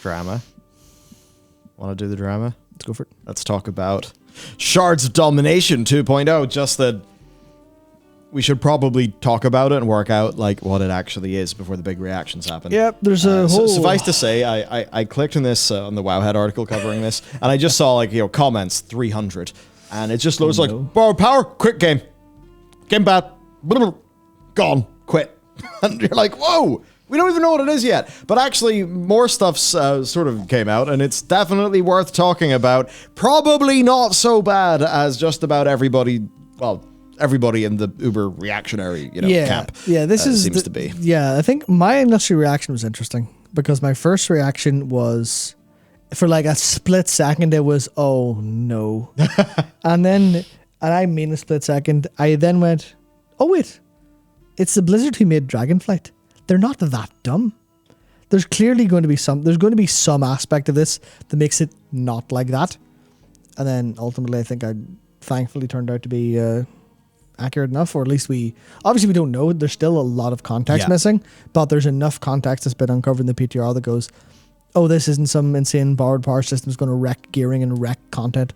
drama. Want to do the drama? Let's go for it. Let's talk about Shards of Domination 2.0. Just that we should probably talk about it and work out like what it actually is before the big reactions happen. Yep, there's a whole... Suffice to say, I clicked on this, on the Wowhead article covering this, and I just saw like, comments, 300. And it just looks like, borrowed power, quick game. Game bad. Gone. Quit. And you're like, whoa! We don't even know what it is yet. But actually, more stuff sort of came out, and it's definitely worth talking about. Probably not so bad as just about everybody, well, everybody in the uber reactionary, camp. Yeah, this seems to be. Yeah, I think my initial reaction was interesting, because my first reaction was, for like a split second, it was, oh no. and I mean a split second, I then went, oh wait, it's the Blizzard who made Dragonflight. They're not that dumb. There's clearly going to be some aspect of this that makes it not like that. And then ultimately I think I thankfully turned out to be accurate enough, or at least obviously we don't know. There's still a lot of context missing, but there's enough context that's been uncovered in the PTR that goes, oh, this isn't some insane borrowed power system that's going to wreck gearing and wreck content.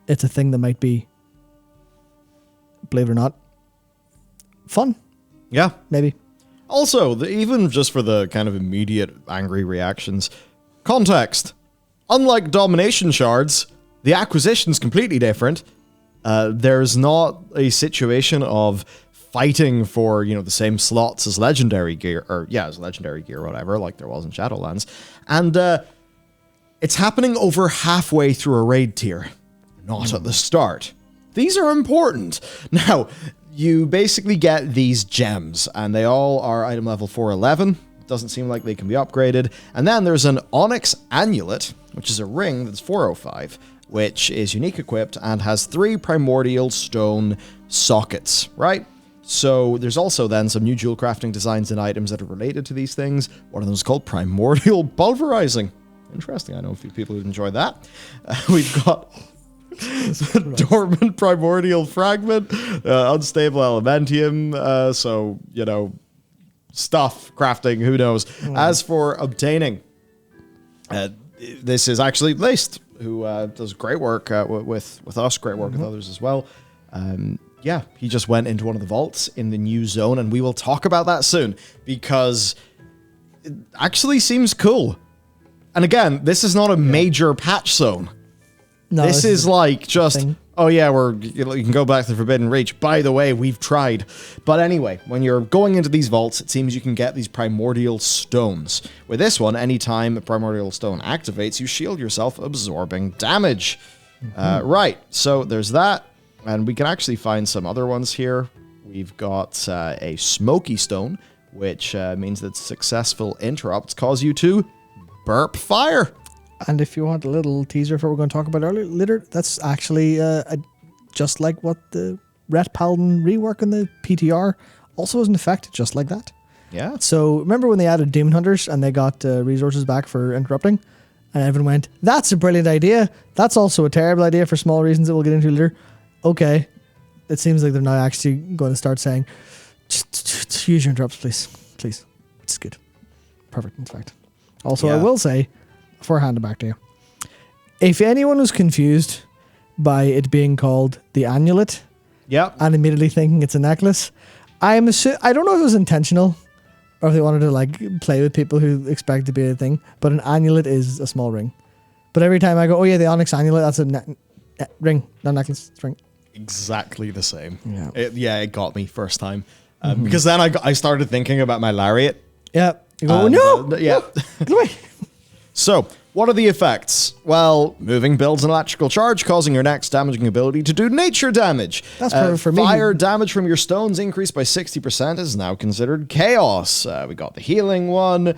It's a thing that might be, believe it or not, fun. Yeah. Maybe. Also, even just for the kind of immediate angry reactions, context. Unlike Domination Shards, the acquisition's completely different. There's not a situation of fighting for, the same slots as Legendary Gear, as Legendary Gear or whatever, like there was in Shadowlands. And it's happening over halfway through a raid tier, not at the start. These are important. Now, you basically get these gems, and they all are item level 411. Doesn't seem like they can be upgraded. And then there's an Onyx Amulet, which is a ring that's 405, which is unique equipped and has 3 primordial stone sockets, right? So there's also then some new jewel crafting designs and items that are related to these things. One of them is called Primordial Pulverizing. Interesting. I know a few people who enjoy that. We've got Dormant Primordial Fragment, Unstable Elementium, so, stuff, crafting, who knows. As for obtaining, this is actually Laced, who does great work with us, great work with others as well. He just went into one of the vaults in the new zone, and we will talk about that soon, because it actually seems cool. And again, this is not a major patch zone. No, this is like just, thing. Oh yeah, you can go back to the Forbidden Reach. By the way, we've tried. But anyway, when you're going into these vaults, it seems you can get these primordial stones. With this one, anytime a primordial stone activates, you shield yourself, absorbing damage. Right, so there's that. And we can actually find some other ones here. We've got a smoky stone, which means that successful interrupts cause you to burp fire. And if you want a little teaser for what we're going to talk about later, that's actually just like what the Ret Paladin rework in the PTR also has an effect just like that. Yeah. So remember when they added Demon Hunters and they got resources back for interrupting? And everyone went, that's a brilliant idea. That's also a terrible idea for small reasons that we'll get into later. Okay. It seems like they're now actually going to start saying, just use your interrupts, please. Please. It's good. Perfect, in fact. Also, I will say, before I hand it back to you, if anyone was confused by it being called the Amulet, and immediately thinking it's a necklace, I don't know if it was intentional or if they wanted to play with people who expect it to be a thing, but an amulet is a small ring. But every time I go, oh yeah, the Onyx Amulet, that's a ring, not necklace, it's a ring. Exactly the same. Yeah, it got me first time. Because then I started thinking about my lariat. Yeah. You go, no! Yeah. Get away. So, what are the effects? Well, moving builds an electrical charge, causing your next damaging ability to do nature damage. That's perfect for me. Fire damage from your stones increased by 60% is now considered chaos. We got the healing one.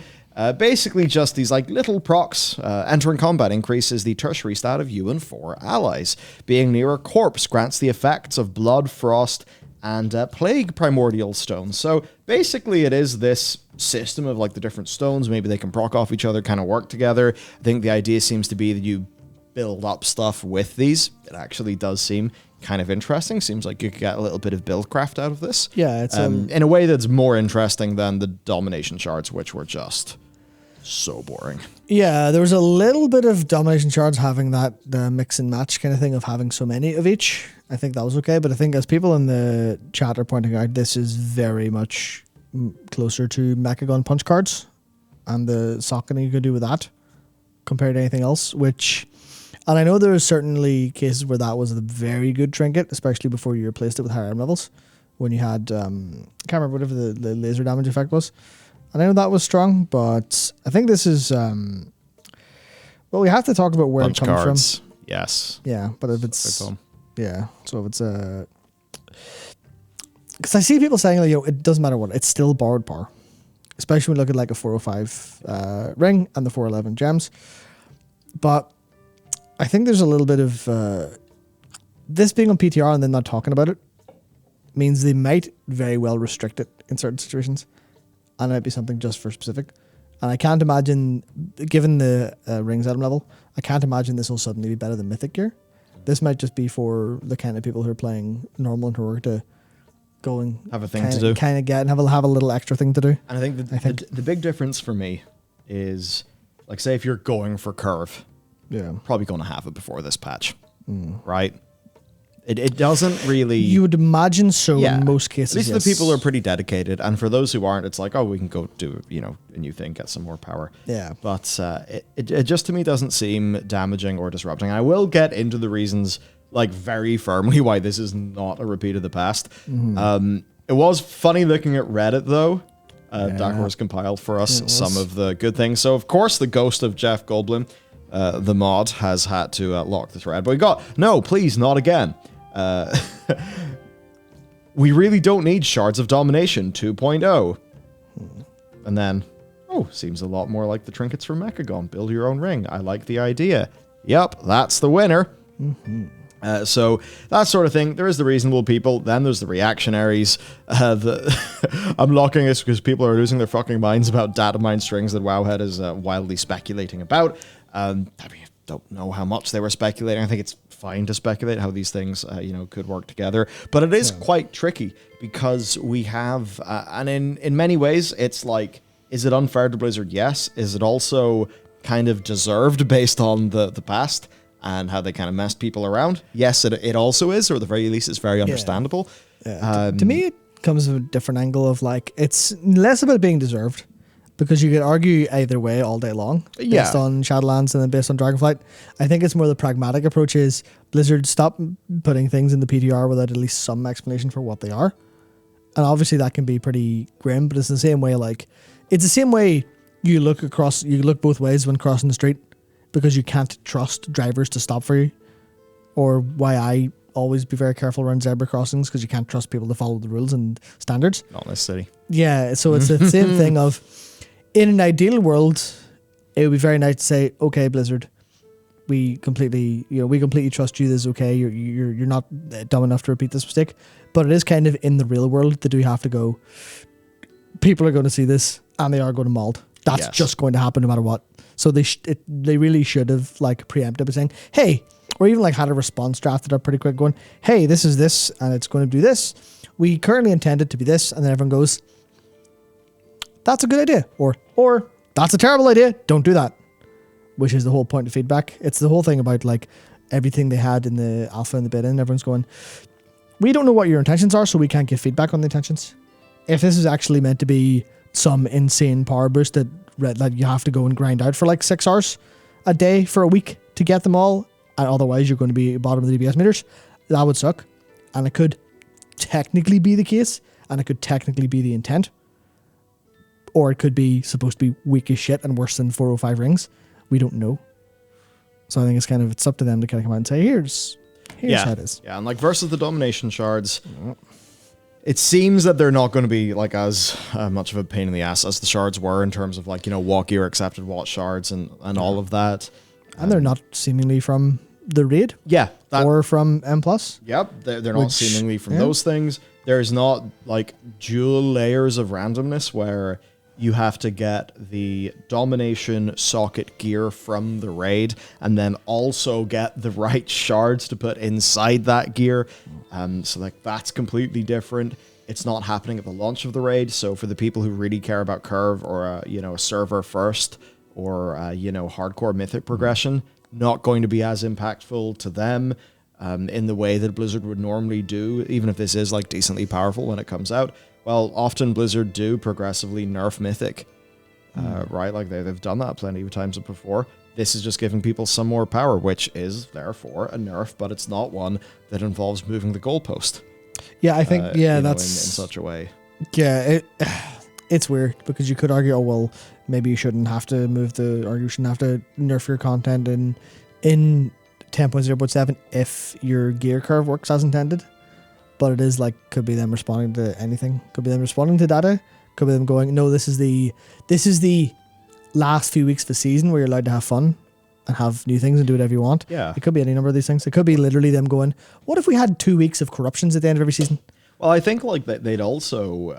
Basically just these little procs. Entering combat increases the tertiary stat of you and 4 allies. Being near a corpse grants the effects of blood, frost, and plague primordial stones. So basically it is this system of the different stones. Maybe they can proc off each other, kind of work together. I think the idea seems to be that you build up stuff with these. It actually does seem kind of interesting. Seems like you could get a little bit of buildcraft out of this. Yeah, it's in a way that's more interesting than the domination shards, which were just so boring. Yeah, there was a little bit of domination shards having that mix and match kind of thing of having so many of each. I think that was okay, but I think as people in the chat are pointing out, this is very much closer to Mechagon punch cards and the socketing you could do with that compared to anything else, which... And I know there are certainly cases where that was a very good trinket, especially before you replaced it with higher item levels, when you had, I can't remember whatever the laser damage effect was. And I know that was strong, but I think this is, well, we have to talk about where Punch it comes cards. from. Yes. Yeah, but if it's, yeah, so if it's, because I see people saying, like, it doesn't matter what, it's still borrowed power, especially when you look at like a 405 ring and the 411 gems. But I think there's a little bit of this being on PTR and then not talking about it means they might very well restrict it in certain situations, and it might be something just for specific. And I can't imagine, given the rings item level, I can't imagine this will suddenly be better than Mythic gear. This might just be for the kind of people who are playing normal and heroic to go and have a thing to do, kind of get and have a little extra thing to do. And I think the big difference for me is, like, say if you're going for curve. Yeah, probably going to have it before this patch, right? It doesn't really... You would imagine so in most cases, at least the people are pretty dedicated, and for those who aren't, it's like, oh, we can go do, a new thing, get some more power. Yeah. But it just, to me, doesn't seem damaging or disrupting. I will get into the reasons, like, very firmly why this is not a repeat of the past. It was funny looking at Reddit, though. Dark Horse compiled for us some of the good things. So, of course, the ghost of Jeff Goldblum, the mod, has had to lock the thread. But we got, no, please, not again. We really don't need Shards of Domination 2.0. And then, seems a lot more like the trinkets from Mechagon. Build your own ring. I like the idea. Yep, that's the winner. So that sort of thing. There is the reasonable people. Then there's the reactionaries. I'm locking this because people are losing their fucking minds about data mine strings that Wowhead is wildly speculating about. I mean, I don't know how much they were speculating. I think it's fine to speculate how these things, could work together. But it is quite tricky because we have, and in many ways, it's like, is it unfair to Blizzard? Yes. Is it also kind of deserved based on the past and how they kind of messed people around? Yes, it also is, or at the very least, it's very understandable. Yeah. To me, it comes from a different angle of, like, it's less about being deserved. Because you could argue either way all day long, based on Shadowlands and then based on Dragonflight. I think it's more the pragmatic approach is Blizzard, stop putting things in the PTR without at least some explanation for what they are. And obviously that can be pretty grim, but it's the same way, like, it's the same way you look both ways when crossing the street because you can't trust drivers to stop for you. Or why I always be very careful around zebra crossings because you can't trust people to follow the rules and standards. Not in this city. Yeah, so it's the same thing of, in an ideal world, it would be very nice to say, okay, Blizzard, we completely trust you. This is okay. You're not dumb enough to repeat this mistake. But it is kind of in the real world that we have to go, people are going to see this and they are going to mold. That's just going to happen no matter what. So they really should have, like, preempted by saying, hey, or even like had a response drafted up pretty quick going, hey, this is this and it's going to do this. We currently intend it to be this. And then everyone goes, that's a good idea. Or that's a terrible idea. Don't do that. Which is the whole point of feedback. It's the whole thing about, like, everything they had in the alpha and the beta, and everyone's going, we don't know what your intentions are, so we can't give feedback on the intentions. If this is actually meant to be some insane power boost that you have to go and grind out for like 6 hours a day for a week to get them all, and otherwise you're going to be bottom of the DPS meters, that would suck. And it could technically be the case, and it could technically be the intent. Or it could be supposed to be weak as shit and worse than 405 rings. We don't know. So I think it's up to them to kind of come out and say, here's how it is. Yeah, and like versus the domination shards, it seems that they're not going to be like as much of a pain in the ass as the shards were in terms of, like, what gear accepted what shards and all of that. And they're not seemingly from the raid. Yeah. Or from M+. Yep. They're not seemingly from those things. There's not, like, dual layers of randomness where you have to get the domination socket gear from the raid and then also get the right shards to put inside that gear. So, like, that's completely different. It's not happening at the launch of the raid. So for the people who really care about curve or a server first or hardcore mythic progression, not going to be as impactful to them in the way that Blizzard would normally do, even if this is like decently powerful when it comes out. Well, often Blizzard do progressively nerf mythic, right? Like they've done that plenty of times before. This is just giving people some more power, which is therefore a nerf, but it's not one that involves moving the goalpost. Yeah, I think that's in such a way. Yeah, it's weird because you could argue, oh well, maybe you shouldn't have to or you shouldn't have to nerf your content in 10.0.7 if your gear curve works as intended. But it is like, could be them responding to anything. Could be them responding to data. Could be them going, no, this is the last few weeks of the season where you're allowed to have fun and have new things and do whatever you want. Yeah. It could be any number of these things. It could be literally them going, what if we had 2 weeks of corruptions at the end of every season? Well, I think like they'd also,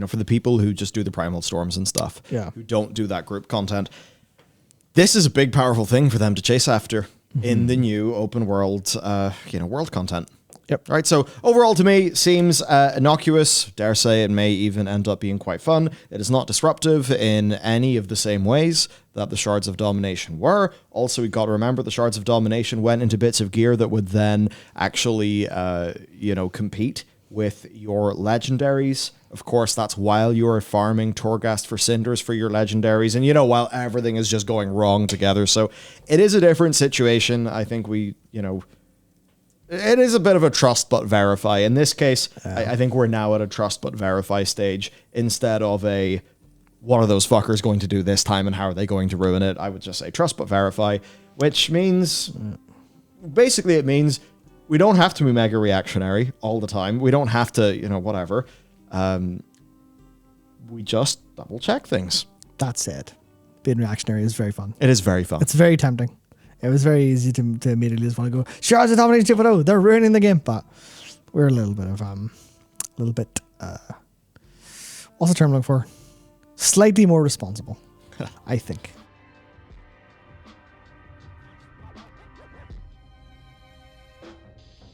for the people who just do the Primal Storms and stuff, who don't do that group content, this is a big, powerful thing for them to chase after in the new open world, world content. Yep. Right. So overall, to me, seems innocuous. Dare say it may even end up being quite fun. It is not disruptive in any of the same ways that the Shards of Domination were. Also, we got to remember the Shards of Domination went into bits of gear that would then actually, compete with your legendaries. Of course, that's while you're farming Torghast for Cinders for your legendaries, and while everything is just going wrong together. So it is a different situation. I think it is a bit of a trust but verify. In this case, I think we're now at a trust but verify stage instead of a what are those fuckers going to do this time and how are they going to ruin it. I would just say trust but verify, which means basically it means we don't have to be mega reactionary all the time. We don't have to, whatever. We just double check things. That's it. Being reactionary is very fun. It is very fun. It's very tempting. It was very easy to immediately just want to go, Shards of Domination 2.0, they're ruining the game. But we're a little bit, what's the term I'm looking for? Slightly more responsible, I think.